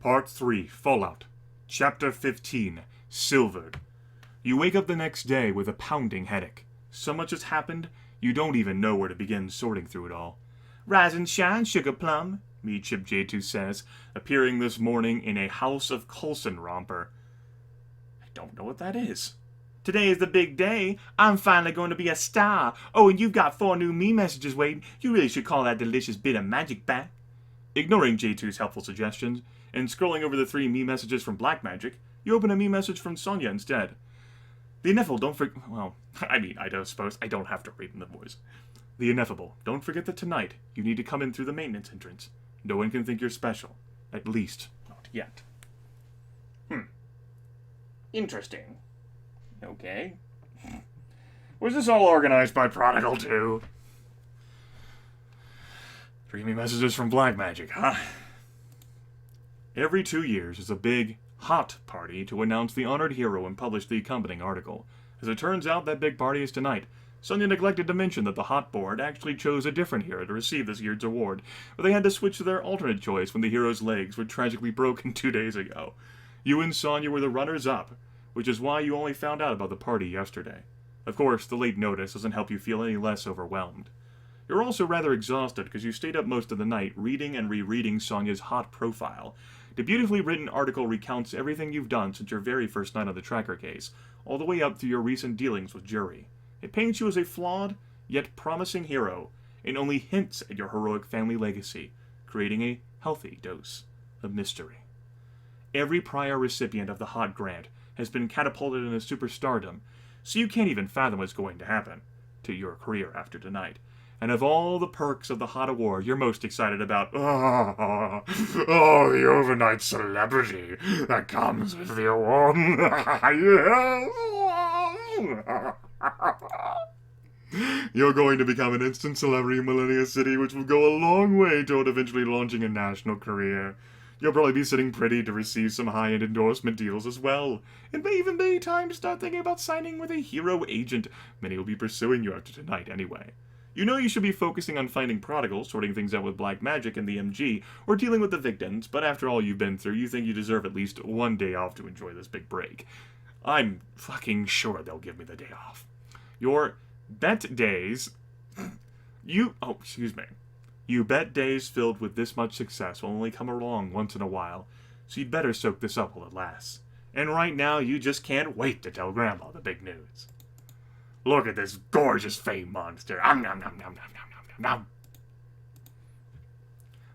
Part 3, Fallout. Chapter 15, Silvered. You wake up the next day with a pounding headache. So much has happened, you don't even know where to begin sorting through it all. Rise and shine, sugar plum, Midship J2 says, appearing this morning in a House of Coulson romper. I don't know what that is. Today is the big day. I'm finally going to be a star. Oh, and you've got 4 new me messages waiting. You really should call that delicious bit of magic back. Ignoring J2's helpful suggestions, and scrolling over the 3 me messages from Black Magic, you open a me message from Sonya instead. The ineffable, don't forget. Well, I don't suppose I don't have to read in the voice. The ineffable, don't forget that tonight you need to come in through the maintenance entrance. No one can think you're special. At least, not yet. Interesting. Okay. Was this all organized by Prodigal too? 3 me messages from Black Magic, huh? Every 2 years is a big, hot party to announce the honored hero and publish the accompanying article. As it turns out, that big party is tonight. Sonya neglected to mention that the Hot Board actually chose a different hero to receive this year's award, but they had to switch to their alternate choice when the hero's legs were tragically broken 2 days ago. You and Sonya were the runners-up, which is why you only found out about the party yesterday. Of course, the late notice doesn't help you feel any less overwhelmed. You're also rather exhausted because you stayed up most of the night reading and rereading Sonya's hot profile. The beautifully written article recounts everything you've done since your very first night on the tracker case, all the way up to your recent dealings with Jury. It paints you as a flawed, yet promising hero, and only hints at your heroic family legacy, creating a healthy dose of mystery. Every prior recipient of the Hot Grant has been catapulted into superstardom, so you can't even fathom what's going to happen to your career after tonight. And of all the perks of the Hot Award, you're most excited about, the overnight celebrity that comes with the award. You're going to become an instant celebrity in Millennia City, which will go a long way toward eventually launching a national career. You'll probably be sitting pretty to receive some high-end endorsement deals as well. It may even be time to start thinking about signing with a hero agent. Many will be pursuing you after tonight anyway. You know you should be focusing on finding Prodigal, sorting things out with Black Magic and the MG, or dealing with the victims, but after all you've been through, you think you deserve at least 1 day off to enjoy this big break. I'm fucking sure they'll give me the day off. Your bet days... You bet days filled with this much success will only come along once in a while, so you'd better soak this up while it lasts. And right now, you just can't wait to tell Grandma the big news. Look at this gorgeous fame monster. Nom, nom, nom, nom, nom, nom, nom.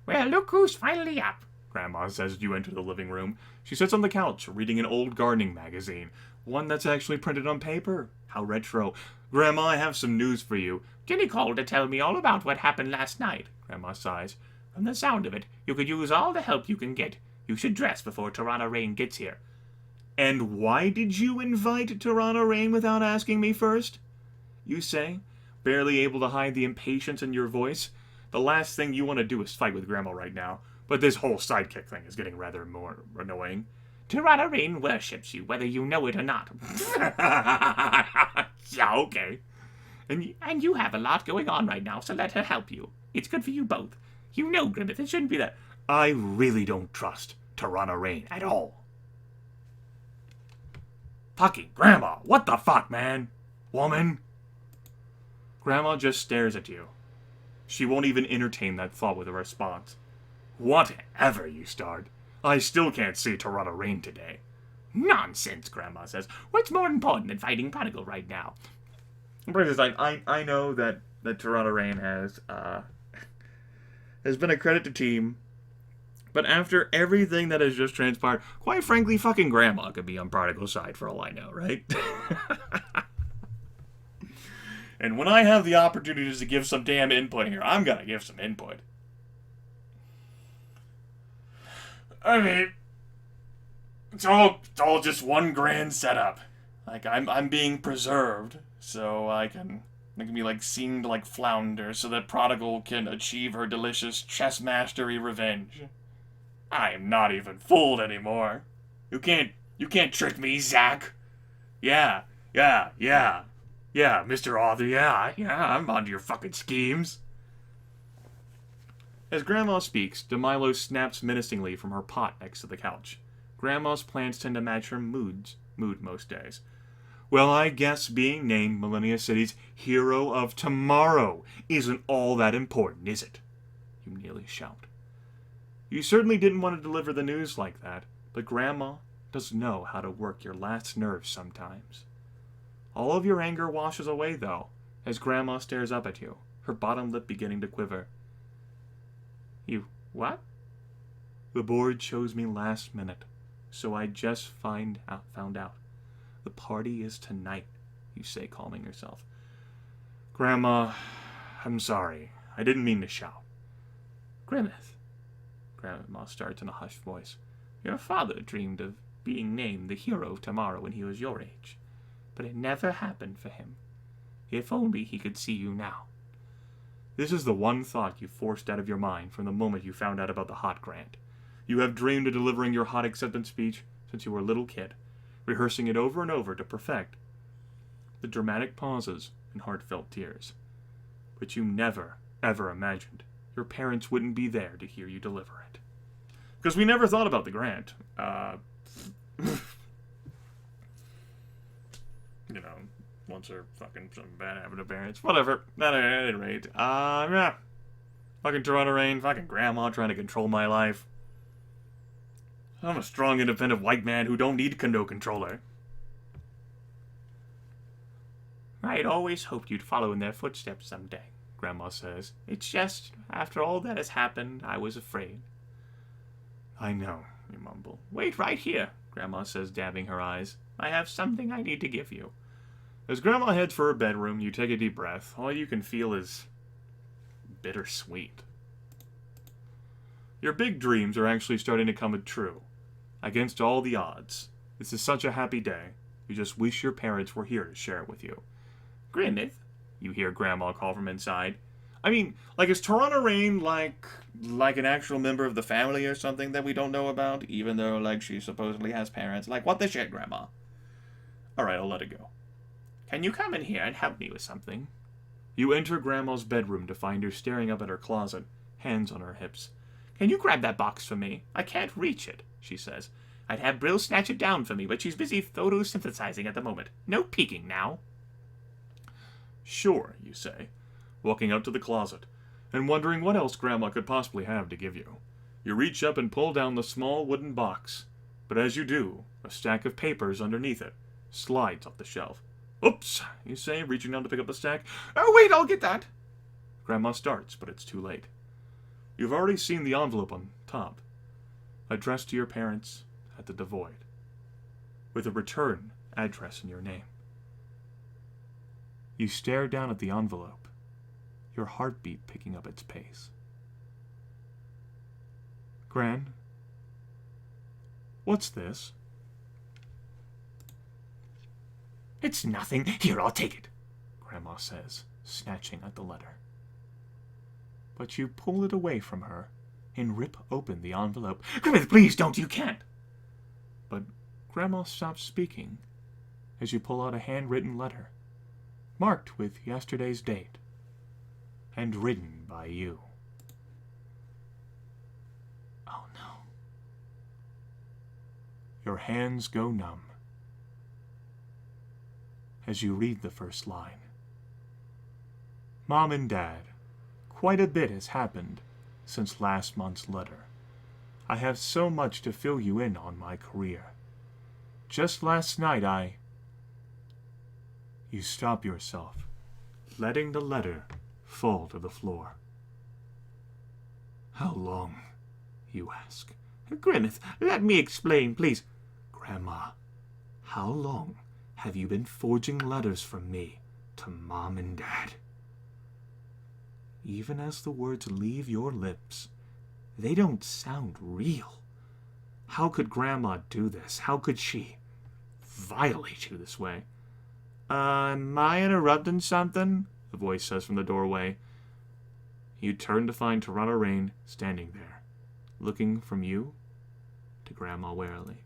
Well, look who's finally up, Grandma says as you enter the living room. She sits on the couch, reading an old gardening magazine. One that's actually printed on paper. How retro. Grandma, I have some news for you. Jenny called to tell me all about what happened last night, Grandma sighs. From the sound of it, you could use all the help you can get. You should dress before Tarana Rain gets here. And why did you invite Tarana Rain without asking me first? You say, barely able to hide the impatience in your voice. The last thing you want to do is fight with Grandma right now, but this whole sidekick thing is getting rather more annoying. Tarana Rain worships you, whether you know it or not. Yeah, okay. And you have a lot going on right now, so let her help you. It's good for you both. You know, Grimith, it shouldn't be that. I really don't trust Tarana Rain at all. Fucking Grandma, what the fuck, man? Woman? Grandma just stares at you. She won't even entertain that thought with a response. Whatever you start, I still can't see Tarana Rain today. Nonsense, Grandma says. What's more important than fighting Prodigal right now? Princess, I know that Tarana Rain has been a credit to team, but after everything that has just transpired, quite frankly, fucking Grandma could be on Prodigal's side for all I know, right? And when I have the opportunities to give some damn input here, I'm gonna give some input. I mean, it's all just one grand setup. Like, I'm being preserved, so I can be, like, seen to, like, flounder, so that Prodigal can achieve her delicious chess mastery revenge. I am not even fooled anymore. You can't trick me, Zach. Yeah, Mr. Author, yeah, I'm onto your fucking schemes. As Grandma speaks, DeMilo snaps menacingly from her pot next to the couch. Grandma's plans tend to match her mood most days. Well, I guess being named Millennia City's Hero of Tomorrow isn't all that important, is it? You nearly shout. You certainly didn't want to deliver the news like that, but Grandma does know how to work your last nerves sometimes. All of your anger washes away, though, as Grandma stares up at you, her bottom lip beginning to quiver. You what? The board chose me last minute, so I just found out. The party is tonight, you say, calming yourself. Grandma, I'm sorry. I didn't mean to shout. Grimith, Grandma starts in a hushed voice. Your father dreamed of being named the hero of tomorrow when he was your age, but it never happened for him. If only he could see you now. This is the one thought you forced out of your mind from the moment you found out about the Hot Grant. You have dreamed of delivering your Hot acceptance speech since you were a little kid, rehearsing it over and over to perfect the dramatic pauses and heartfelt tears. But you never, ever imagined your parents wouldn't be there to hear you deliver it. Because we never thought about the grant. Once or fucking some bad habit of parents. Whatever. At any rate. Yeah. Fucking Tarana Rain, fucking Grandma trying to control my life. I'm a strong, independent white man who don't need no controller. I'd always hoped you'd follow in their footsteps someday, Grandma says. It's just, after all that has happened, I was afraid. I know, you mumble. Wait right here, Grandma says, dabbing her eyes. I have something I need to give you. As Grandma heads for her bedroom, you take a deep breath. All you can feel is bittersweet. Your big dreams are actually starting to come true. Against all the odds. This is such a happy day. You just wish your parents were here to share it with you. Grimith, you hear Grandma call from inside. I mean, is Tarana Rain like an actual member of the family or something that we don't know about, even though, she supposedly has parents? What the shit, Grandma? Alright, I'll let it go. Can you come in here and help me with something? You enter Grandma's bedroom to find her staring up at her closet, hands on her hips. Can you grab that box for me? I can't reach it, she says. I'd have Brill snatch it down for me, but she's busy photosynthesizing at the moment. No peeking now. Sure, you say, walking out to the closet, and wondering what else Grandma could possibly have to give you. You reach up and pull down the small wooden box, but as you do, a stack of papers underneath it slides off the shelf. Oops, you say, reaching down to pick up the stack. Oh, wait, I'll get that. Grandma starts, but it's too late. You've already seen the envelope on top, addressed to your parents at the Devoid, with a return address in your name. You stare down at the envelope, your heartbeat picking up its pace. Gran, what's this? It's nothing. Here, I'll take it, Grandma says, snatching at the letter. But you pull it away from her and rip open the envelope. Grimith, please don't, you can't. But Grandma stops speaking as you pull out a handwritten letter, marked with yesterday's date, and written by you. Oh no. Your hands go numb as you read the first line. Mom and Dad, quite a bit has happened since last month's letter. I have so much to fill you in on my career. Just last night You stop yourself, letting the letter fall to the floor. How long? You ask. Grimith, let me explain, please. Grandma, how long have you been forging letters from me to Mom and Dad? Even as the words leave your lips, they don't sound real. How could Grandma do this? How could she violate you this way? Am I interrupting something? The voice says from the doorway. You turn to find Tarana Rain standing there, looking from you to Grandma warily.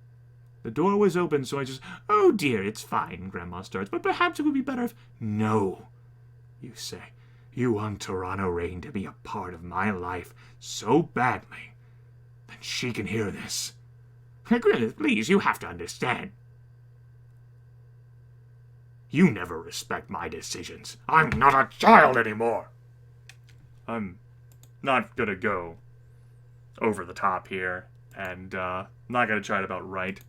The door was open, so I just... Oh dear, it's fine, Grandma starts, but perhaps it would be better if... No, you say. you want Tarana Rain to be a part of my life so badly, then she can hear this. Grimith, please, you have to understand. You never respect my decisions. I'm not a child anymore. I'm not gonna go over the top here, and not gonna try it about right.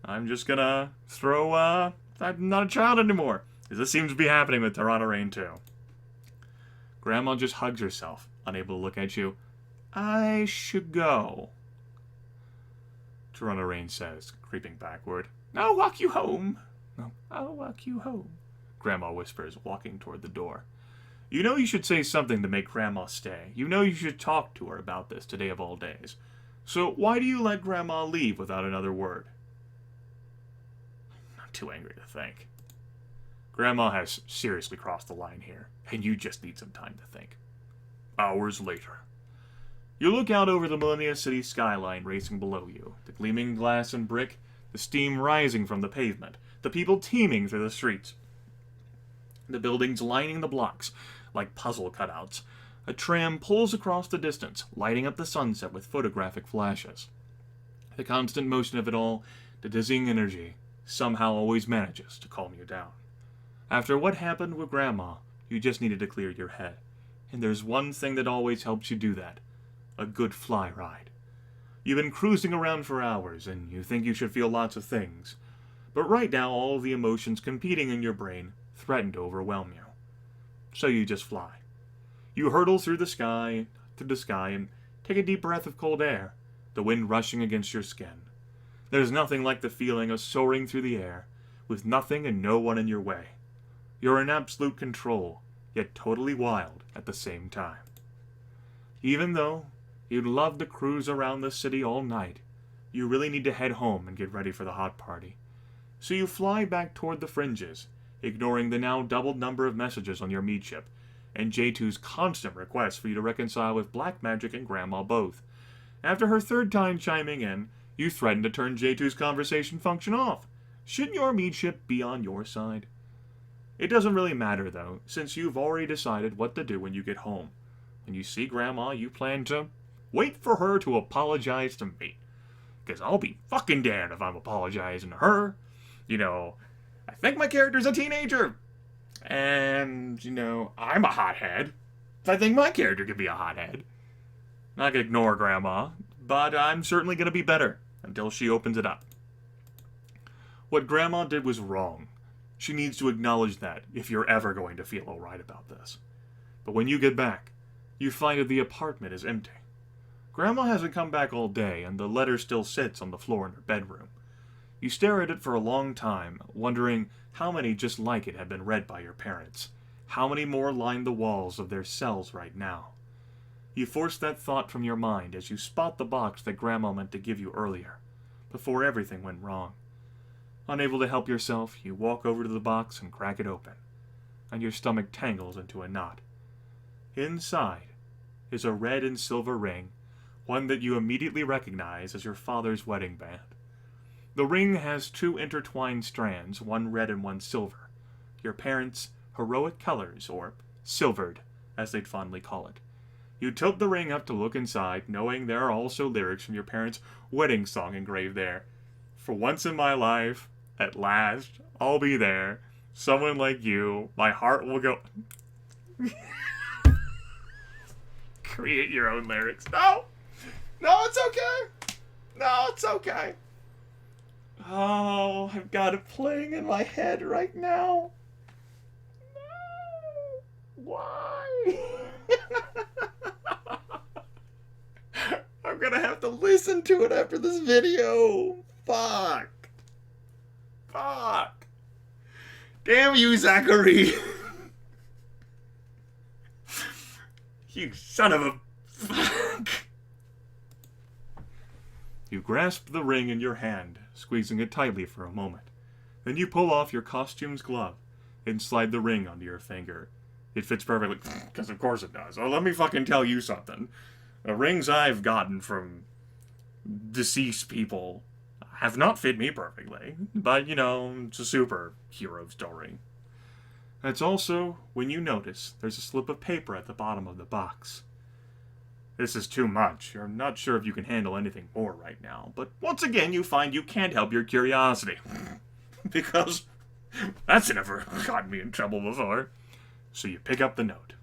I'm just gonna throw, I'm not a child anymore. This seems to be happening with Tarana Rain, too. Grandma just hugs herself, unable to look at you. I should go, Tarana Rain says, creeping backward. I'll walk you home. No, I'll walk you home, Grandma whispers, walking toward the door. You know you should say something to make Grandma stay. You know you should talk to her about this today of all days. So why do you let Grandma leave without another word? I'm not too angry to think. Grandma has seriously crossed the line here, and you just need some time to think. Hours later. You look out over the Millennia City skyline racing below you, the gleaming glass and brick, the steam rising from the pavement, the people teeming through the streets. The buildings lining the blocks like puzzle cutouts. A tram pulls across the distance, lighting up the sunset with photographic flashes. The constant motion of it all, the dizzying energy, somehow always manages to calm you down. After what happened with Grandma, you just needed to clear your head. And there's one thing that always helps you do that. A good fly ride. You've been cruising around for hours, and you think you should feel lots of things. But right now, all of the emotions competing in your brain threaten to overwhelm you. So you just fly. You hurtle through the sky, and take a deep breath of cold air, the wind rushing against your skin. There's nothing like the feeling of soaring through the air, with nothing and no one in your way. You're in absolute control, yet totally wild at the same time. Even though you'd love to cruise around the city all night, you really need to head home and get ready for the hot party. So you fly back toward the fringes, ignoring the now doubled number of messages on your meat ship, and J2's constant requests for you to reconcile with Black Magic and Grandma both. After her third time chiming in, you threaten to turn J2's conversation function off. Shouldn't your meat ship be on your side? It doesn't really matter, though, since you've already decided what to do when you get home. When you see Grandma, you plan to wait for her to apologize to me. Because I'll be fucking damned if I'm apologizing to her. You know, I think my character's a teenager. And, you know, I'm a hothead. I think my character could be a hothead. I can ignore Grandma, but I'm certainly going to be better until she opens it up. What Grandma did was wrong. She needs to acknowledge that if you're ever going to feel alright about this. But when you get back, you find that the apartment is empty. Grandma hasn't come back all day, and the letter still sits on the floor in her bedroom. You stare at it for a long time, wondering how many just like it have been read by your parents. How many more line the walls of their cells right now? You force that thought from your mind as you spot the box that Grandma meant to give you earlier, before everything went wrong. Unable to help yourself, you walk over to the box and crack it open, and your stomach tangles into a knot. Inside is a red and silver ring, one that you immediately recognize as your father's wedding band. The ring has two intertwined strands, one red and one silver, your parents' heroic colors, or silvered, as they'd fondly call it. You tilt the ring up to look inside, knowing there are also lyrics from your parents' wedding song engraved there. For once in my life, at last, I'll be there. Someone like you, my heart will go... Create your own lyrics. No! No, it's okay! No, it's okay. Oh, I've got it playing in my head right now. No! Why? I'm gonna have to listen to it after this video. Fuck. Fuck. Damn you, Zachary. You son of a... Fuck. You grasp the ring in your hand, squeezing it tightly for a moment. Then you pull off your costume's glove and slide the ring onto your finger. It fits perfectly, because of course it does. Oh, let me fucking tell you something. The rings I've gotten from deceased people have not fit me perfectly. But, you know, it's a superhero story. That's also when you notice there's a slip of paper at the bottom of the box. This is too much. You're not sure if you can handle anything more right now, but once again you find you can't help your curiosity. Because that's never gotten me in trouble before. So you pick up the note.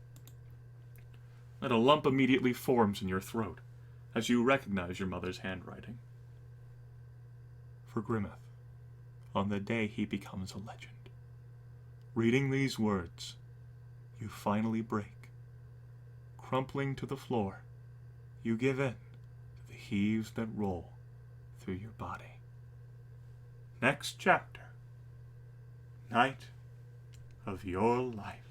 And a lump immediately forms in your throat as you recognize your mother's handwriting. For Grimith, on the day he becomes a legend. Reading these words, you finally break. Crumpling to the floor, you give in to the heaves that roll through your body. Next chapter. Night of your life.